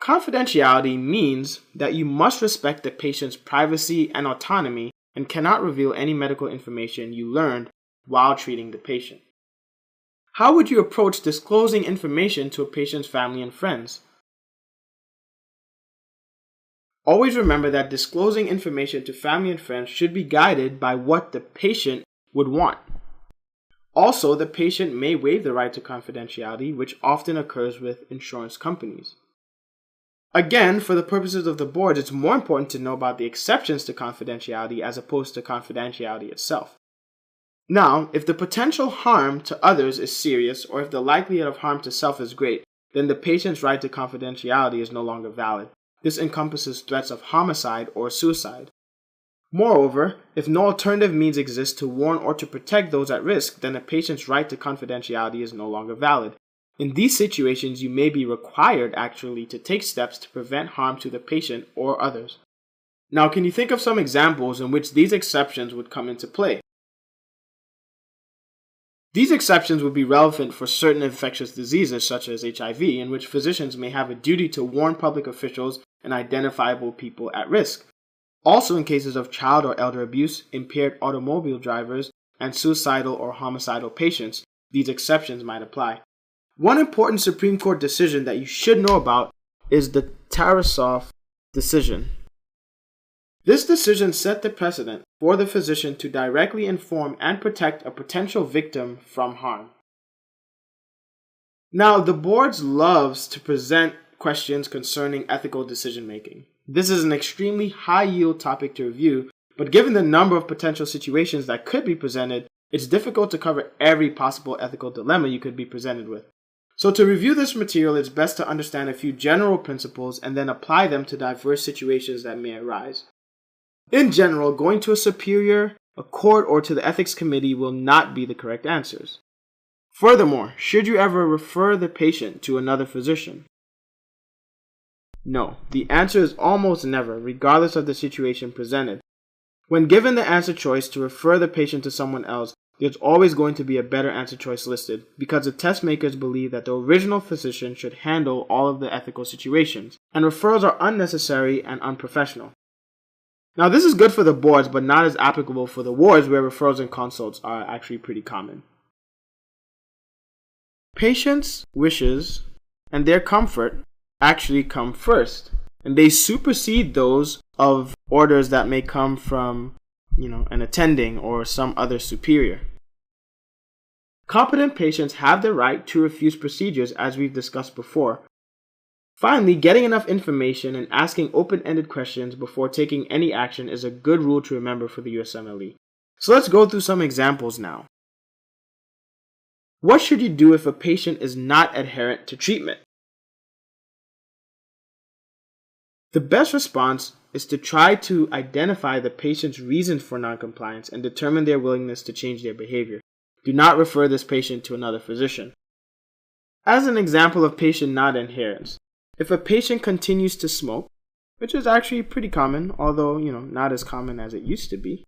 Confidentiality means that you must respect the patient's privacy and autonomy and cannot reveal any medical information you learned while treating the patient. How would you approach disclosing information to a patient's family and friends? Always remember that disclosing information to family and friends should be guided by what the patient would want. Also, the patient may waive the right to confidentiality, which often occurs with insurance companies. Again, for the purposes of the boards, it's more important to know about the exceptions to confidentiality as opposed to confidentiality itself. Now, if the potential harm to others is serious, or if the likelihood of harm to self is great, then the patient's right to confidentiality is no longer valid. This encompasses threats of homicide or suicide. Moreover, if no alternative means exist to warn or to protect those at risk, then the patient's right to confidentiality is no longer valid. In these situations, you may be required actually to take steps to prevent harm to the patient or others. Now, can you think of some examples in which these exceptions would come into play? These exceptions would be relevant for certain infectious diseases such as HIV, in which physicians may have a duty to warn public officials and identifiable people at risk. Also, in cases of child or elder abuse, impaired automobile drivers, and suicidal or homicidal patients, these exceptions might apply. One important Supreme Court decision that you should know about is the Tarasoff decision. This decision set the precedent for the physician to directly inform and protect a potential victim from harm. Now, the boards loves to present questions concerning ethical decision making. This is an extremely high-yield topic to review, but given the number of potential situations that could be presented, it's difficult to cover every possible ethical dilemma you could be presented with. So to review this material, it's best to understand a few general principles and then apply them to diverse situations that may arise. In general, going to a superior, a court, or to the ethics committee will not be the correct answers. Furthermore, should you ever refer the patient to another physician? No, the answer is almost never, regardless of the situation presented. When given the answer choice to refer the patient to someone else, there's always going to be a better answer choice listed, because the test makers believe that the original physician should handle all of the ethical situations, and referrals are unnecessary and unprofessional. Now, this is good for the boards, but not as applicable for the wards where referrals and consults are actually pretty common. Patients' wishes and their comfort actually come first, and they supersede those of orders that may come from, an attending or some other superior. Competent patients have the right to refuse procedures, as we've discussed before. Finally, getting enough information and asking open-ended questions before taking any action is a good rule to remember for the USMLE. So let's go through some examples now. What should you do if a patient is not adherent to treatment? The best response is to try to identify the patient's reasons for noncompliance and determine their willingness to change their behavior. Do not refer this patient to another physician. As an example of patient non-adherence, if a patient continues to smoke, which is actually pretty common, although, not as common as it used to be,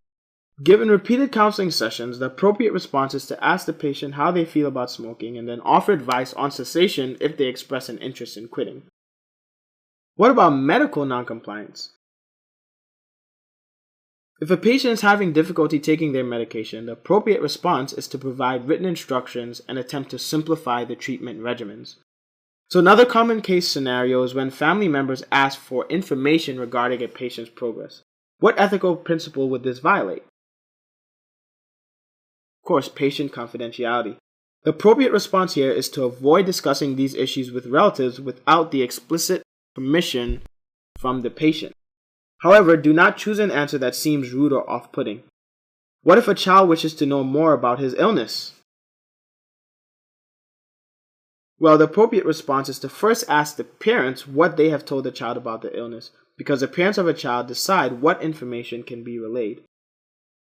given repeated counseling sessions, the appropriate response is to ask the patient how they feel about smoking and then offer advice on cessation if they express an interest in quitting. What about medical noncompliance? If a patient is having difficulty taking their medication, the appropriate response is to provide written instructions and attempt to simplify the treatment regimens. So another common case scenario is when family members ask for information regarding a patient's progress. What ethical principle would this violate? Of course, patient confidentiality. The appropriate response here is to avoid discussing these issues with relatives without the explicit permission from the patient. However, do not choose an answer that seems rude or off-putting. What if a child wishes to know more about his illness? Well, the appropriate response is to first ask the parents what they have told the child about the illness, because the parents of a child decide what information can be relayed.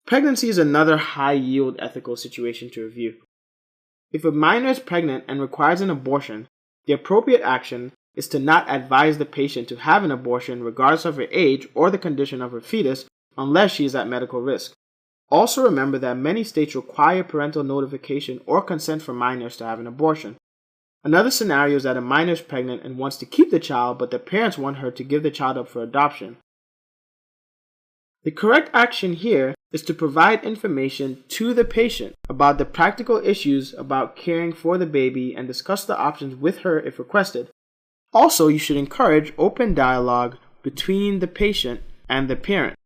Pregnancy is another high-yield ethical situation to review. If a minor is pregnant and requires an abortion, the appropriate action is to not advise the patient to have an abortion regardless of her age or the condition of her fetus unless she is at medical risk. Also remember that many states require parental notification or consent for minors to have an abortion. Another scenario is that a minor is pregnant and wants to keep the child, but the parents want her to give the child up for adoption. The correct action here is to provide information to the patient about the practical issues about caring for the baby and discuss the options with her if requested. Also, you should encourage open dialogue between the patient and the parent.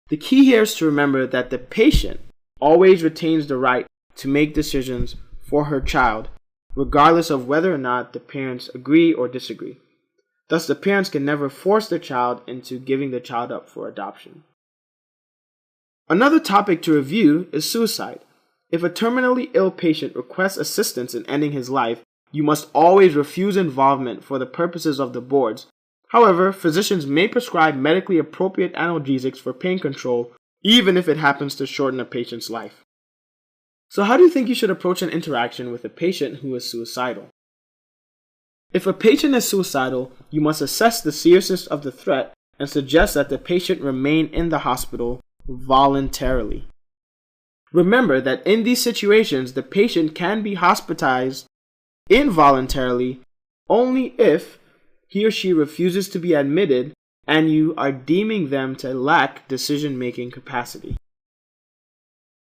The key here is to remember that the patient always retains the right to make decisions for her child, regardless of whether or not the parents agree or disagree. Thus, the parents can never force their child into giving the child up for adoption. Another topic to review is suicide. If a terminally ill patient requests assistance in ending his life, you must always refuse involvement for the purposes of the boards. However, physicians may prescribe medically appropriate analgesics for pain control, even if it happens to shorten a patient's life. So how do you think you should approach an interaction with a patient who is suicidal? If a patient is suicidal, you must assess the seriousness of the threat and suggest that the patient remain in the hospital voluntarily. Remember that in these situations, the patient can be hospitalized involuntarily only if he or she refuses to be admitted and you are deeming them to lack decision-making capacity.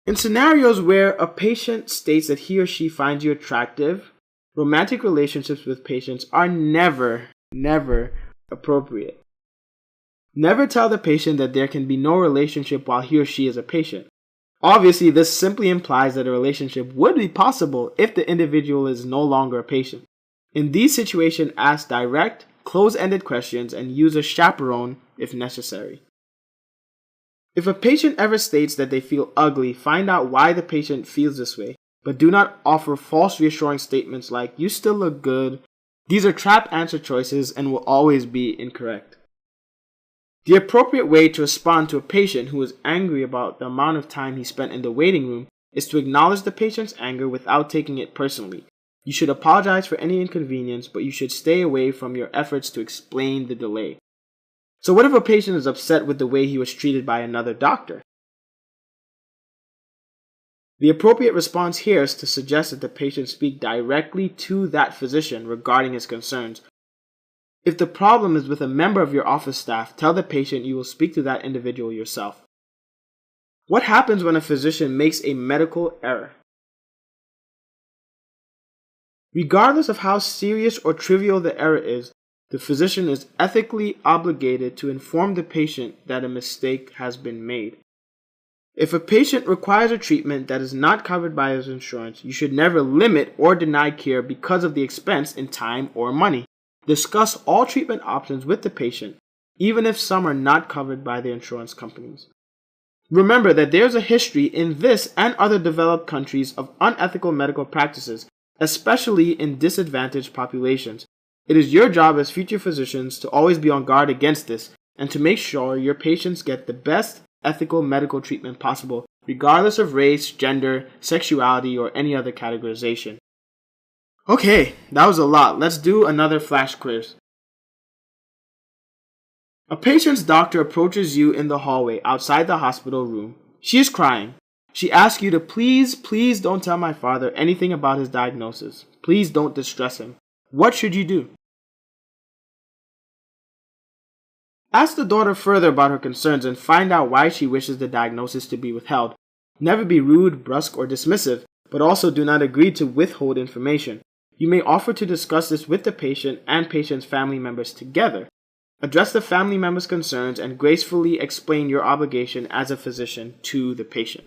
In scenarios where a patient states that he or she finds you attractive, romantic relationships with patients are never appropriate. Never tell the patient that there can be no relationship while he or she is a patient. Obviously, this simply implies that a relationship would be possible if the individual is no longer a patient. In these situations, ask direct, close-ended questions and use a chaperone if necessary. If a patient ever states that they feel ugly, find out why the patient feels this way, but do not offer false reassuring statements like, "You still look good." These are trap answer choices and will always be incorrect. The appropriate way to respond to a patient who is angry about the amount of time he spent in the waiting room is to acknowledge the patient's anger without taking it personally. You should apologize for any inconvenience, but you should stay away from your efforts to explain the delay. So what if a patient is upset with the way he was treated by another doctor? The appropriate response here is to suggest that the patient speak directly to that physician regarding his concerns. If the problem is with a member of your office staff, tell the patient you will speak to that individual yourself. What happens when a physician makes a medical error? Regardless of how serious or trivial the error is, the physician is ethically obligated to inform the patient that a mistake has been made. If a patient requires a treatment that is not covered by his insurance, you should never limit or deny care because of the expense in time or money. Discuss all treatment options with the patient, even if some are not covered by the insurance companies. Remember that there is a history in this and other developed countries of unethical medical practices, especially in disadvantaged populations. It is your job as future physicians to always be on guard against this and to make sure your patients get the best ethical medical treatment possible, regardless of race, gender, sexuality, or any other categorization. Okay, that was a lot. Let's do another flash quiz. A patient's doctor approaches you in the hallway outside the hospital room. She is crying. She asks you to please don't tell my father anything about his diagnosis. Please don't distress him. What should you do? Ask the daughter further about her concerns and find out why she wishes the diagnosis to be withheld. Never be rude, brusque, or dismissive, but also do not agree to withhold information. You may offer to discuss this with the patient and patient's family members together. Address the family member's concerns and gracefully explain your obligation as a physician to the patient.